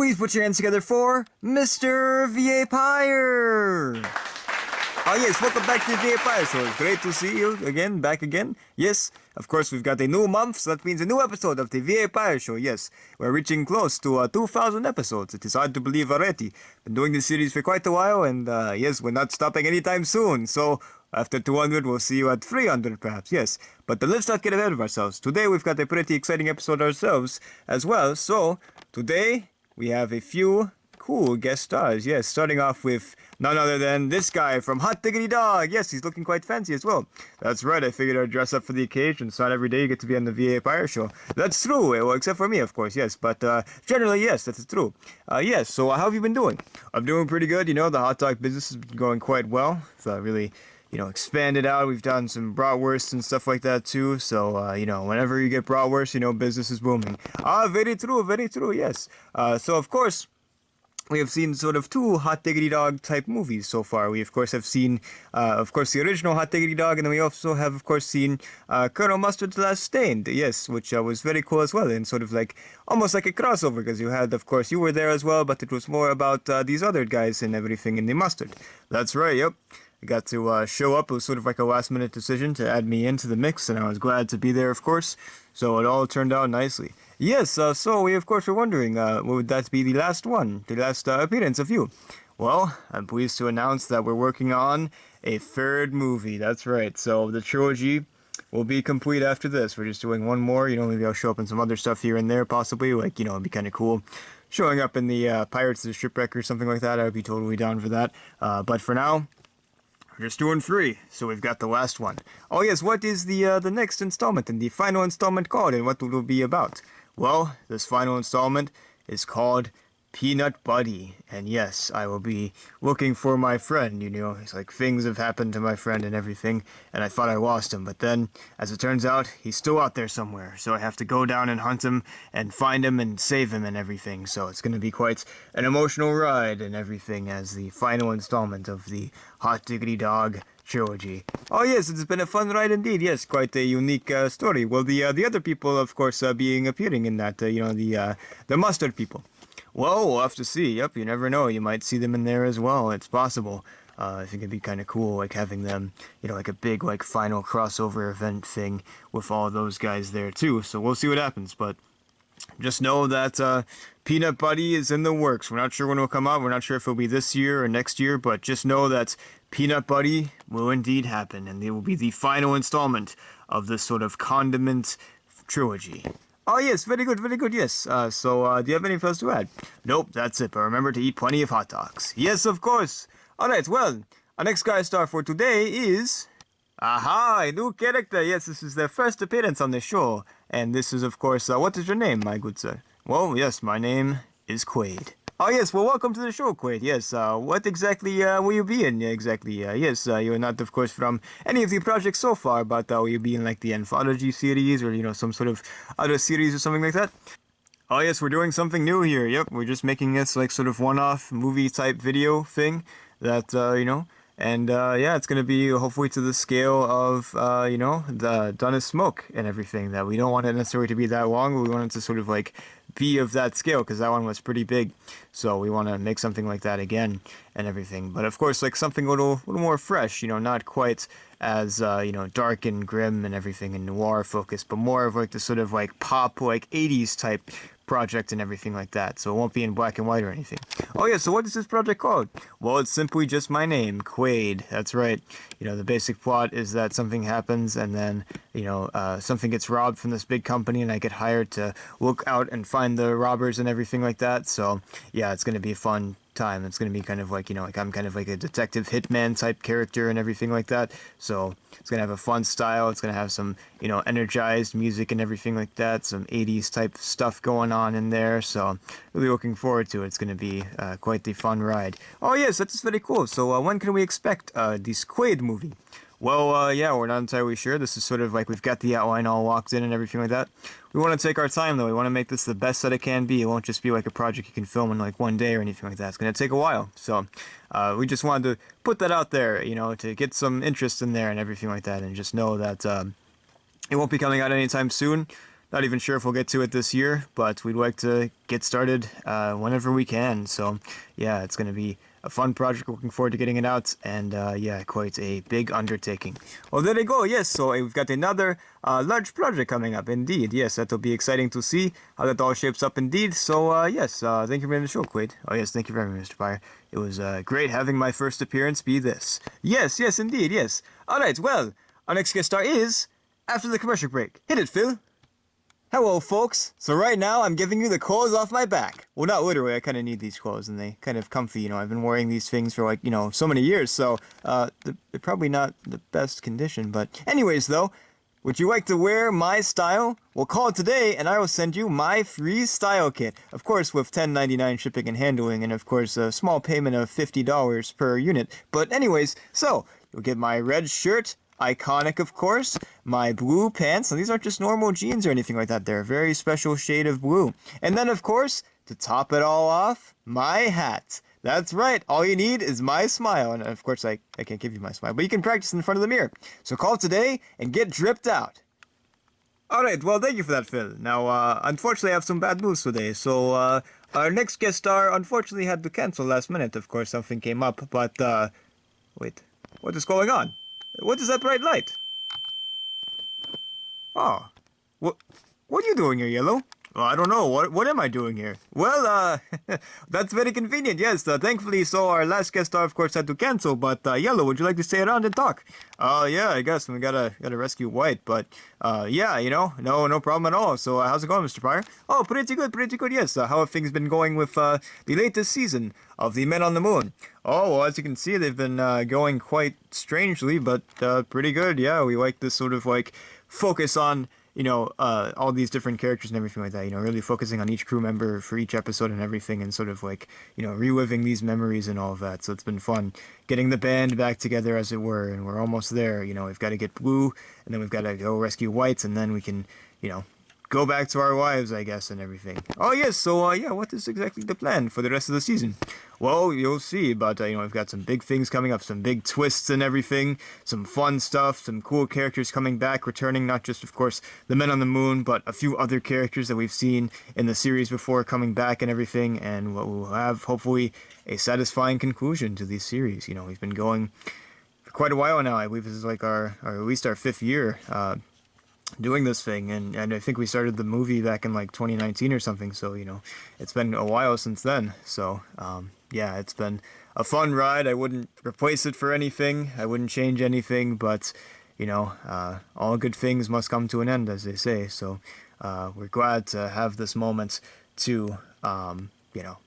Please put your hands together for Mr. V.A. Pire! Oh yes, welcome back to the V.A. Pire Show. It's great to see you again, back again. Yes, of course we've got a new month, so that means a new episode of the V.A. Pire Show. Yes, we're reaching close to 2,000 episodes. It is hard to believe already. Been doing this series for quite a while, and yes, we're not stopping anytime soon. So after 200, we'll see you at 300 perhaps, yes. But let's not get ahead of ourselves. Today we've got a pretty exciting episode ourselves as well. So today we have a few cool guest stars, yes, starting off with none other than this guy from Hot Diggity Dog. Yes, he's looking quite fancy as well. That's right, I figured I'd dress up for the occasion. It's not every day you get to be on the VA Pire Show. That's true, well, except for me, of course, yes, but generally, yes, that's true. Yes, so how have you been doing? I'm doing pretty good, you know, the hot dog business has been going quite well. So really, you know, expanded out. We've done some bratwursts and stuff like that too. So, you know, whenever you get bratwurst, you know, business is booming. Very true, yes. So, of course, we have seen sort of two Hot Diggity Dog type movies so far. We, of course, have seen, of course, the original Hot Diggity Dog, and then we also have, of course, seen Colonel Mustard's Last Stand, yes, which was very cool as well, and sort of like, almost like a crossover, because you had, of course, you were there as well, but it was more about these other guys and everything in the Mustard. That's right, yep. I got to show up. It was sort of like a last-minute decision to add me into the mix, and I was glad to be there, of course. So it all turned out nicely. Yes, so we, of course, were wondering, would that be the last one, the last appearance of you? Well, I'm pleased to announce that we're working on a third movie. That's right. So the trilogy will be complete after this. We're just doing one more. You know, maybe I'll show up in some other stuff here and there, possibly. Like, you know, it'd be kind of cool. Showing up in the Pirates of the Shipwreck or something like that. I would be totally down for that. But for now, we're just doing 3, so we've got the last one. Oh yes, what is the next installment and the final installment called, and what will it be about? Well, this final installment is called Peanut Buddy, and yes, I will be looking for my friend, you know, it's like things have happened to my friend and everything, and I thought I lost him, but then, as it turns out, he's still out there somewhere, so I have to go down and hunt him, and find him, and save him and everything, so it's gonna be quite an emotional ride and everything as the final installment of the Hot Diggity Dog trilogy. Oh yes, it's been a fun ride indeed. Yes, quite a unique story. Well, the other people, of course, appearing in that, you know, the mustard people. Well, we'll have to see. Yep, you never know. You might see them in there as well. It's possible. I think it'd be kind of cool, like having them, you know, like a big, like final crossover event thing with all those guys there too. So we'll see what happens. But just know that Peanut Buddy is in the works. We're not sure when it'll come out. We're not sure if it'll be this year or next year. But just know that Peanut Buddy will indeed happen, and it will be the final installment of this sort of condiment trilogy. Oh yes, very good, yes. So do you have anything else to add? Nope, that's it, but remember to eat plenty of hot dogs. Yes, of course. Alright, well, our next guest star for today is... Aha, a new character. Yes, this is their first appearance on the show. And this is, of course, what is your name, my good sir? Well, yes, my name is Quaid. Oh yes, well welcome to the show, Quaid. Yes, what exactly will you be in exactly? Yes, you're not, of course, from any of the projects so far, but will you be in like the anthology series or, you know, some sort of other series or something like that? Oh yes, we're doing something new here. Yep, we're just making this like sort of one-off movie type video thing that, you know, and yeah, it's going to be hopefully to the scale of, you know, the Done as Smoke and everything, that we don't want it necessarily to be that long, but we want it to sort of like be of that scale, because that one was pretty big, so we want to make something like that again and everything, but of course like something a little more fresh, you know, not quite as you know, dark and grim and everything and noir focused, but more of like the sort of like pop, like 80s type project and everything like that, so it won't be in black and white or anything. Oh yeah, so what is this project called? Well, it's simply just my name, Quaid. That's right. You know, the basic plot is that something happens and then, you know, something gets robbed from this big company and I get hired to look out and find the robbers and everything like that, so yeah, it's going to be a fun time. It's going to be kind of like, you know, like I'm kind of like a detective hitman type character and everything like that, so it's going to have a fun style. It's going to have some, you know, energized music and everything like that, some 80s type stuff going on in there, so really looking forward to it. It's going to be quite the fun ride. Oh yes, that's very cool. So when can we expect this Quaid movie? Well, yeah, we're not entirely sure. This is sort of like we've got the outline all locked in and everything like that. We want to take our time, though. We want to make this the best that it can be. It won't just be like a project you can film in like one day or anything like that. It's going to take a while. So we just wanted to put that out there, you know, to get some interest in there and everything like that. And just know that it won't be coming out anytime soon. Not even sure if we'll get to it this year, but we'd like to get started whenever we can. So, yeah, it's going to be a fun project. Looking forward to getting it out, and yeah, quite a big undertaking. Well, there you go. Yes, so we've got another large project coming up. Indeed, yes, that'll be exciting to see how that all shapes up. Indeed. So, yes, thank you very much, Quaid. Oh, yes, thank you very much, Mr. Pire. It was great having my first appearance be this. Yes, yes, indeed, yes. All right, well, our next guest star is after the commercial break. Hit it, Phil. Hello, folks. So right now, I'm giving you the clothes off my back. Well, not literally. I kind of need these clothes, and they kind of comfy. You know, I've been wearing these things for like, so many years. So, they're probably not the best condition. But anyways, though, would you like to wear my style? Well, call today, and I will send you my free style kit. Of course, with $10.99 shipping and handling, and of course, a small payment of $50 per unit. But anyways, so you'll get my red shirt. Iconic, of course, my blue pants. Now, these aren't just normal jeans or anything like that. They're a very special shade of blue. And then, of course, to top it all off, my hat. That's right. All you need is my smile. And, of course, I can't give you my smile, but you can practice in front of the mirror. So call today and get dripped out. All right. Well, thank you for that, Phil. Now, unfortunately, I have some bad news today. So, our next guest star, unfortunately, had to cancel last minute. Of course, something came up. But, wait. What is going on? What is that bright light? Oh, what are you doing here, Yellow? Well, I don't know. What am I doing here? Well, that's very convenient. Yes, thankfully, so our last guest star, of course, had to cancel. But Yellow, would you like to stay around and talk? Yeah, I guess we gotta rescue White. But yeah, no problem at all. So how's it going, Mr. Pire? Oh, pretty good, pretty good. Yes. How have things been going with the latest season of the Men on the Moon? Oh, well, as you can see, they've been going quite strangely, but pretty good. Yeah, we like this sort of like focus on all these different characters and everything like that, really focusing on each crew member for each episode and everything, and sort of like, reliving these memories and all of that. So it's been fun getting the band back together, as it were, and we're almost there. We've got to get Blue, and then we've got to go rescue White, and then we can, go back to our lives, I guess, and everything. Oh, yes, so, yeah, what is exactly the plan for the rest of the season? Well, you'll see, but, we've got some big things coming up, some big twists and everything, some fun stuff, some cool characters coming back, returning, not just, of course, the Men on the Moon, but a few other characters that we've seen in the series before coming back and everything, and what we'll have, hopefully, a satisfying conclusion to these series. We've been going for quite a while now. I believe this is like our at least our 5th year, doing this thing, and I think we started the movie back in like 2019 or something, so it's been a while since then. So yeah, it's been a fun ride. I wouldn't replace it for anything. I wouldn't change anything, but all good things must come to an end, as they say. So we're glad to have this moment to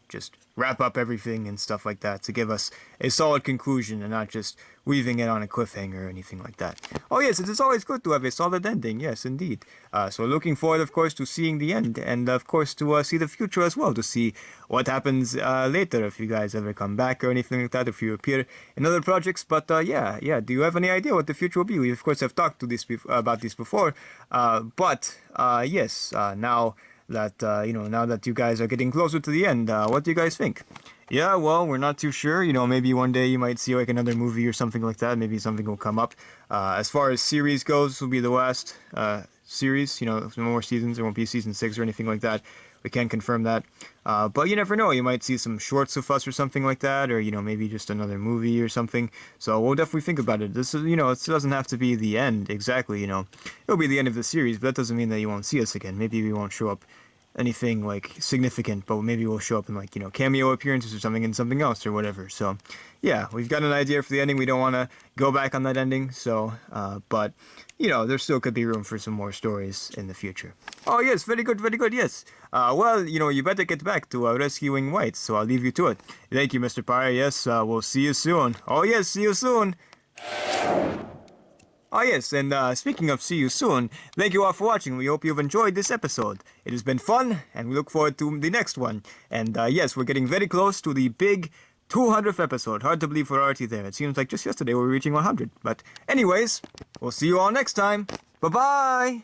just wrap up everything and stuff like that, to give us a solid conclusion and not just leaving it on a cliffhanger or anything like that. Oh yes, it is always good to have a solid ending. Yes, indeed. So looking forward, of course, to seeing the end, and of course to see the future as well, to see what happens later, if you guys ever come back or anything like that, if you appear in other projects. But yeah, do you have any idea what the future will be? We of course have talked to this about this before, but yes, now that now that you guys are getting closer to the end, what do you guys think? Yeah, well, we're not too sure. Maybe one day you might see like another movie or something like that. Maybe something will come up. As far as series goes, this will be the last series. No more seasons. There won't be season 6 or anything like that. We can't confirm that. But you never know. You might see some shorts of us or something like that, or maybe just another movie or something. So we'll definitely think about it. This is, it doesn't have to be the end exactly. It'll be the end of the series, but that doesn't mean that you won't see us again. Maybe we won't show up anything like significant, but maybe we'll show up in like cameo appearances or something in something else or whatever. So yeah, we've got an idea for the ending. We don't want to go back on that ending, so but there still could be room for some more stories in the future. Oh yes, very good, yes. Well, you better get back to rescuing White, so I'll leave you to it. Thank you, Mr. Pire. Yes, we'll see you soon. Oh yes, see you soon. Oh yes, and speaking of see you soon, thank you all for watching. We hope you've enjoyed this episode. It has been fun, and we look forward to the next one. And yes, we're getting very close to the big 200th episode. Hard to believe we're already there. It seems like just yesterday we were reaching 100. But anyways, we'll see you all next time. Bye-bye!